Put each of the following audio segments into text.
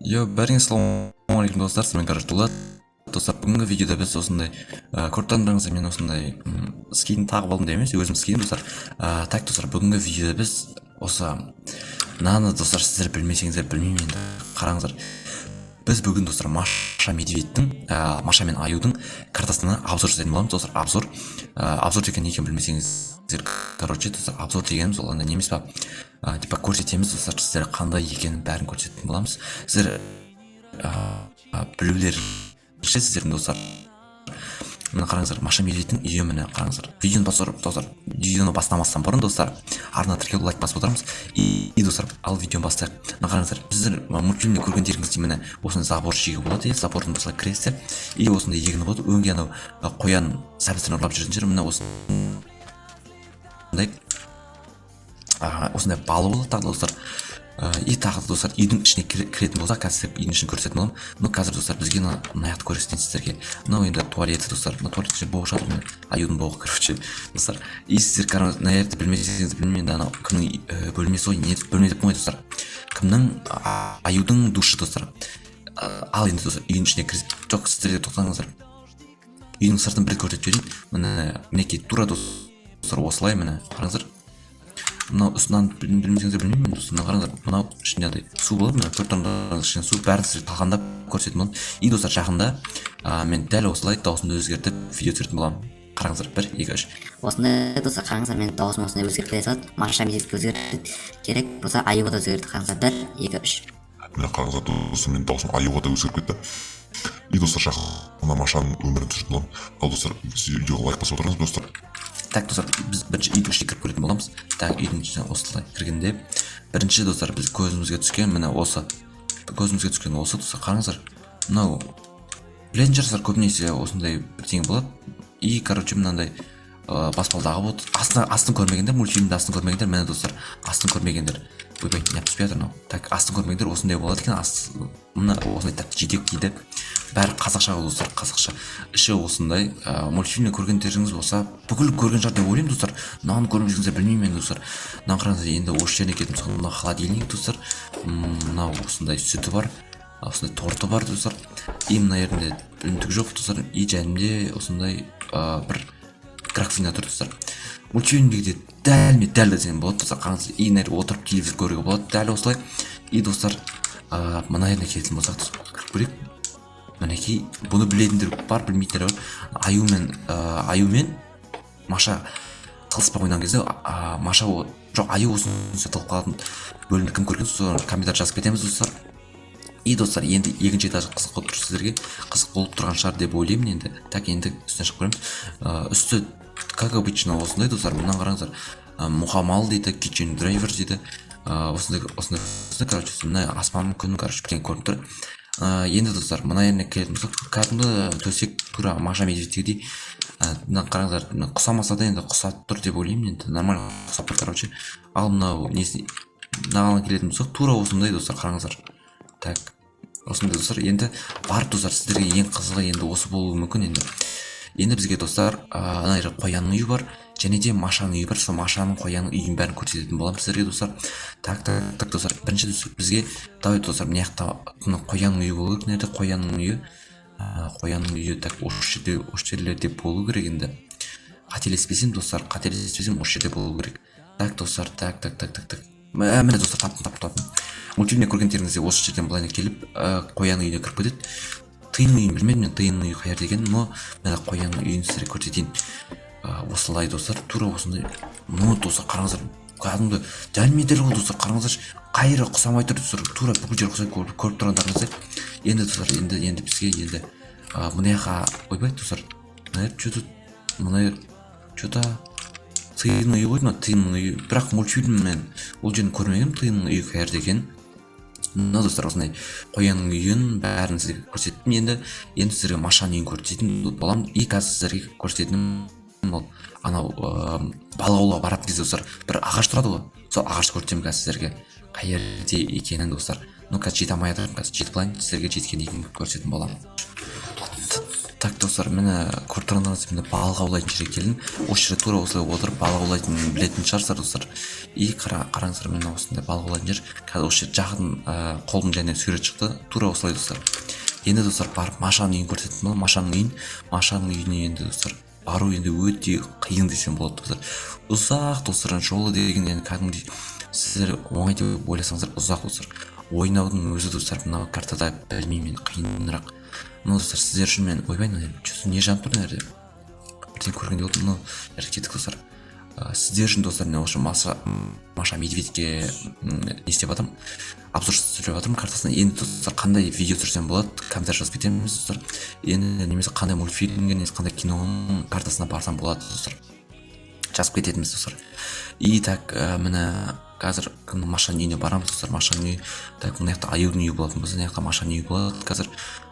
Бәріңе ассалаумағалейкум достар, мен Дулат. Достар, бүгінгі видеода біз осындай көріп мен осындай скин тағып алдым дейміз, өзім скин достар. Так достар, бүгінгі видеода біз осы мынаны достар, сіздер білмесеңіздер білмеймін енді, қараңыздар. Біз бүгін достар Маша Медведьтің, Маша мен Аюдың картасына обзор жасайтын боламыз достар. Обзор деген не екенін білмесеңіздер, короче достар, обзор дегеніміз ол андай немес па, типа көрсетеміз достар, сіздер қандай екенін бәрін көрсететін боламыз. Сіздер білулеріңізше сіздердің достар, мына қараңыздар, Маша Медведьтің үйі, міне қараңыздар. Видеоны бастамастан бұрын достар, артына тіркеліп лайк басып отырамыз. И достар, ал видеоны бастайық. Мына қараңыздар, біздер мультфильмде көргендеріңіздей міне осындай забор жегі болады, забордың осылай кіресіздер, и осындай егіні болады, өңге анау қоян сәбіздерін ұрлап жүретін жер, міне осындай балы болады тағы достар. И тағы достар, үйдің ішіне кіретін болса, қазір үйдің ішін көрсететін боламын. Но қазір достар, бізге мына жақты көрсетейін сіздерге. Мынау енді туалеті достар, мына туалетте боғы жатыр, міне Аюдың боғы, короче достар. И сіздер қараңыз, мына жерде білмесеңіз білмеймін, енді анау кімнің бөлмесі ғой, не бөлме деп қоймайды достар. Кімнің? Аюдың душы достар. Ал енді достар, үйдің ішіне жоқ, сіздерге тоқтаңыздар. Үйдің сыртын бір көрсетіп жіберейін. Мінекей тура достар, осылай міне қараңыздар. Мынау үстінен білмесеңіздер білмеймін достар, мына қараңыздар, мынау ішінде андай су болады, мына төрт таңдардың ішінде су, бәрін сіздерге талқандап көрсететін боламын. И достар, жақында мен дәл осылай даусымды өзгертіп видео түсіретін боламын. Қараңыздар, 1, 2, 3. Осындай достар, қараңыздар, мен даусым осындай өзгеріп келе салады. Маша Медведьке өзгертеді керек болса, Аюға да өзгерді. Қараңыздар, 1, 2, 3. Міне қараңыздар достар, мен даусым Аюға да өзгеріп кетті. И достар, жақында Машаның өмірін түсіретін боламын. Ал достар, видеоға лайк басып отырыңыз достар. Так достар, біз бірінші үйдің ішіне кіріп көретін боламыз. Так, үйдің ішіне осылай кіргенде бірінші достар, біз көзімізге түскен міне осы достар, қараңыздар. Мынау білетін шығарсыздар, көбінесе осындай бірдеңе болады. И короче мынандай баспалдағы болады. Астын көрмегендер, мультфильмде астын көрмегендер, міне достар, астын көрмегендер. Ойбай, не түспей жатыр мынау. Так, астын көрмегендер осындай болады екен, мына осындай тәтті жетек киді. Бәрі қазақша достар, қазақша. Іші осындай. Мультфильмде көргендеріңіз болса, бүкіл көрген шығар деп ойлаймын достар. Мынаны көрмесеңіздер білмеймін достар. Мынаны қараңыздар, енді осы жеріне келдім, мына холодильник достар. Мынау осындай сүті бар, осындай торты бар достар. И мына жерінде түк жоқ достар. И жәнінде осындай бір графина тұр достар. Мультфильмдегідей дәл десем болады достар. Қараңыздар, и мына жерде отырып телевизор көруге болады, дәл осылай. И достар, мына жеріне келетін болсақ достар, кіріп көрейік. Мінекей, бұны білетіндер бар, білмейтіндер бар. Аю мен Маша тылыспақ ойнаған кезде, Аю осыны тылып қалатын бөлімді кім көрген, соны комментарий жазып кетеміз достар. И достар, енді екінші этажы қызық болып тұр сіздерге, қызық болып тұрған шығар деп ойлаймын енді. Так, енді үстіне шығып көреміз. Үсті, как обычно, осындай достар, мұнан қараңыздар. Мұхамал дейді, kitchen driver дейді. Осындай, короче, мына аспан күн, короче, бірдеңе көрініп тұр. Енді достар, мына жеріне келетін болсақ, кәдімгі төсек тура Маша Медведьтегідей. Мына қараңыздар, құсамаса да енді құсап тұр деп ойлаймын, енді нормально құсап тұр, короче. Ал мынау мынаған келетін болсақ, тура осындай достар, қараңыздар. Так, осындай достар, енді бар достар, сіздерге ең қызығы енді осы болуы мүмкін енді. Енді бізге достар, ана жерде қоянның үйі бар, және де Машаның үйі бар. Сол Машаның, қоянның үйін бәрін көрсететін боламын сіздерге достар. Так достар, бірінші бізге давай достар, мына жақта қоянның үйі болу керек, мына жерде қоянның үйі, так, осы жерлерде болу керек енді. Қателеспесем достар, осы жерде болу керек. Так достар, так. Міне достар, таптым. Мультфильмде көргендеріңізде осы жерден былайына келіп, қоянның үйіне кіріп кетеді. Тиынның үйін білмедім мен, тиынның үйі қайыр деген, но мына қоянның үйін сіздерге көрсетейін. Осылай достар, тура осындай. Ну достар, қараңыздар, кәдімгі дәлмедер ғой достар, қараңыздар, қайыры құсамай тұр достар, тура бүкіл жер құсай көріп тұрғандарыңызды. Енді достар, енді бізге енді мына жаққа, ойбай достар, мына что-то тиынның үйі ғой, тиынның үйі, бірақ мультфильммен ол жерін көрмегенмін, тиынның үйі қайыр деген. Мына достар, осындай қоянның үйін бәрін сіздерге көрсеттім. Енді сіздерге Машаның үйін көрсететін боламын. И қазір сіздерге көрсететінім ол анау балық аулауға баратын кезде достар, бір ағаш тұрады ғой, сол ағашты көрсетемін қазір сіздерге қай жерде екенін достар. Ну қазір жете алмай жатырмын, қазір жетіп алайын, сіздерге жеткеннен кейін көрсететін боламын. Так достар, міне көріп тұрғандарыңыз міне балық аулайтын жерге келдім. Осы жерде тура осылай отырып балық аулайтынын білетін шығарсыздар достар. И қараңыздар, міне осындай балық аулайтын жер. Қазір осы жер жақын қолым және сурет шықты. Тура осылай достар. Енді достар барып Машаның үйін көрсеттім бол. Машаның үйіне енді достар бару енді өте қиын десем болады достар. Ұзақ достар, жолы деген енді кәдімгідей сіздер оңай деп ойласаңыздар ұзақ достар. Ойнаудың өзі достар мына картада білмеймін қиынырақ. Достар, сіздер үшін мен ойбайын, не жанып тұр нәрде? Бірден көргенде болдым, әрекеттік достар. Сіздер үшін достар, осы Маша Медведьке не істеп жатырмын, обзор түсіріп жатырмын картасына. Енді достар, қандай видео түсірсем болады, комментарий жазып кетеміз достар. Енді немесе қандай мультфильмге, немесе қандай киноның картасына барсам болады достар. Жазып кететінбіз достар. И так, міне қазір Машаның үйіне барамыз достар. Машаның үйі, так, мына жақта Аюдың үйі болатын болса, мына жақта Машаның үйі болады қазір.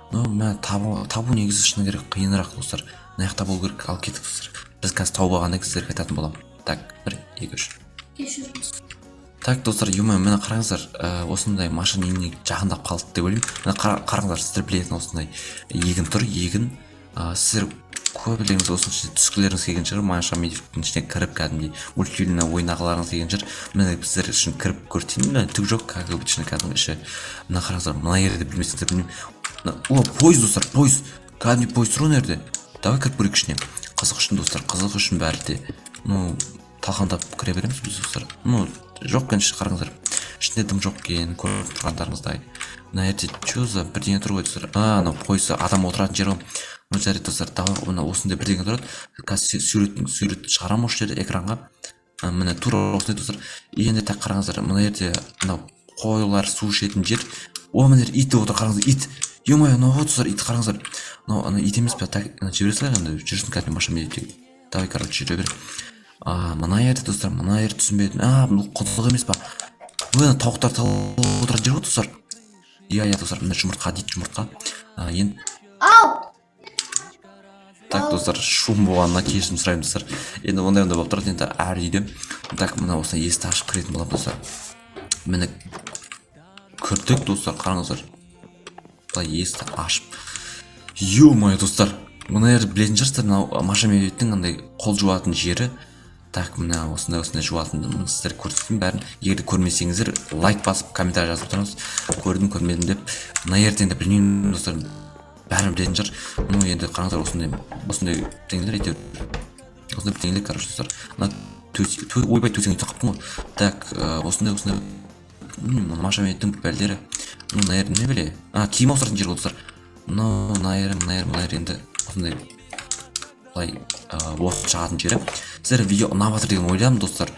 Мә табу негізі шыны керек қиынырақ достар. Мына жақта болу керек, алып кеттік достар. Біз қазір тауып алғанда сіздерге айтатын боламын. Так, 1, 2, 3. Кешіріңіз. Так достар, міне қараңыздар, осындай Машаның үйіне жақындап қалдық деп ойлаймын. Міне қараңыздар, сіздер білетін осындай егін тұр, егін. Сіздер көбілеріңіз осының түскілеріңіз келген шығар, Маша Медведьтің ішіне кіріп кәдімгідей мультфильміне ойнағыларыңыз келген шығар. Міне біздер үшін кіріп көрсетейін. Түк жоқ, как обычно кәдімгі іші. Міне қараңыздар, мына жерде білмесеңіздер білмеймін. О, поезд достар, поезд. Кәдімгі поезд тұр нәрде. Давай кіріп көрейік ішіне. Қызық үшін достар, қызық үшін бәрі де. Талқандап кіре береміз біз достар. Жоқ кәнші қараңыздар. Ішінде дым жоқ кен, көріп тұрғандарыңыздай. Мына жерде че за бірдеңе тұр ғой достар. Поезд адам отыратын жер ғой. Жарайды достар, осындай бірдеңе тұрады. Қазір сурет шығарам осы жерде экранға. Міне тура осындай достар. Енді так қараңыздар, мына жерде қойлар су ішетін жер. Мына жерде ит отыр, қараңыздар, ит. Ё-моё, достар, ит қараңыздар. Ит емес пе, так жібере салайық енді, жүрсін кәдімгі Маша Медведьке. Давай, короче, жүре бер. Мына жерде достар, мына жерде түсінбедім. Бұл құдық емес па? Тауықтар отыратын жер ғой достар. Иә достар, мына жұмыртқа дейді, жұмыртқа. Енді так достар, шум болғанына кешірім сұраймын достар. Енді ондай болып тұрады, енді әр үйде. Так, мына осылай есікті ашып кіретін боламын достар. Міне кірдік достар, қараңыздар. Бұлай есікті ашып. Ё-моё достар, мына жерді білетін шығарсыздар, мына Маша Медведьтің андай қол жуатын жері. Так, мына осындай жуатын, сіздер көрсетейін бәрін. Егер көрмесеңіздер, лайк басып, комментарий жазып тұрыңыз. Көрдім, көрмедім деп. Мына жерді енді білмеймін достар. Бәрін білетін шығар. Енді қараңыздар, осындай бірдеңелер әйтеуір. Осындай бірдеңелер, короче достар. Ойбай төсеңді тақыптың ғой. Так, осындай Маша Медведьтің бәлдері. Мына жерді не біле? Киім ауыстыратын жер ғой достар. Мына жер енді осындай уақыт шығатын жері. Сіздер видео ұнап жатыр деген ойлаймын достар.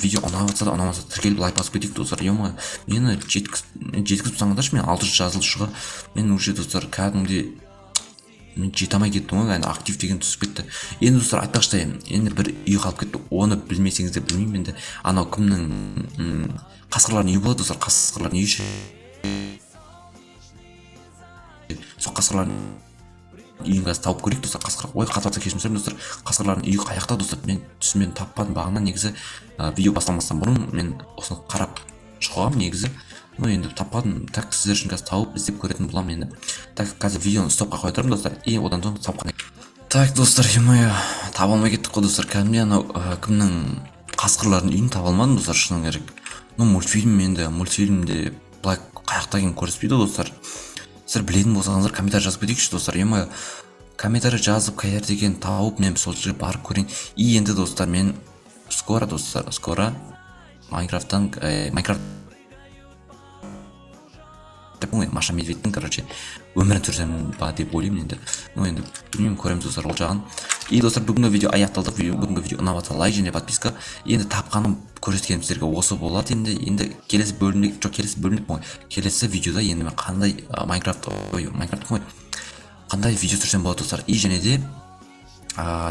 Видео ұнап жатса да ұнамаса тіркеліп лайк басып кетейік достар. Мені жеткізіп тастаңыздаршы, мен 600 жазылушыға. Мен уже достар кәдімгідей мен жете алмай кеттім ғой, актив деген түсіп кетті. Енді достар айтпақшы, енді бір үй қалып кетті. Оны білмесеңіздер білмеймін енді. Анау кімнің қасқырлардың үйі болады достар, қасқырлардың үйі. Сол қасқырлардың үйін қазір тауып көрейік достар. Қасқыр, қатырса кешірім сұраймын достар. Қасқырлардың үйі қаяқта достар. Мен түсіммен таппадым бағана, негізі видео бастамастан бұрын мен осыны қарап шығамын негізі. Енді таппадым. Так, сіздер үшін қазір тауып іздеп көретін боламын енді. Так, қазір видеоны стопқа қоя тұрмын достар. И одан соң тапқан. Так достар, таба алмай кеттік қой достар. Кәдімгідей анау кімнің қасқырлардың үйін таба алмадым достар, шыны керек. Мультфильмде былай қаяқта екенін көрсетпейді достар. Сіздер білетін болсаңыздар комментарий жазып кетейікші достар. Комментарий жазып қай жерде екенін тауып мен сол жерге барып көрейін. И енді достар, мен скоро Майнкрафттан Маша Медведьтің, короче, өмірін түсірсем ба деп ойлаймын енді. Енді білмеймін, көреміз достар ол жағын. И достар, бүгінгі видео аяқталды. Бүгінгі видео ұнап жатса лайк және подписка. Енді тапқаным көрсеткенім сіздерге осы болады. Енді келесі видеода енді мен қандай қандай видео түсірсем болады достар. И және де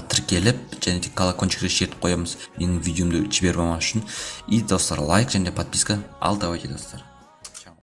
тіркеліп және де колокольчикті шертіп қоямыз менің видеомды жіберіп алмас үшін. И достар, лайк және подписка. Ал давайте достар.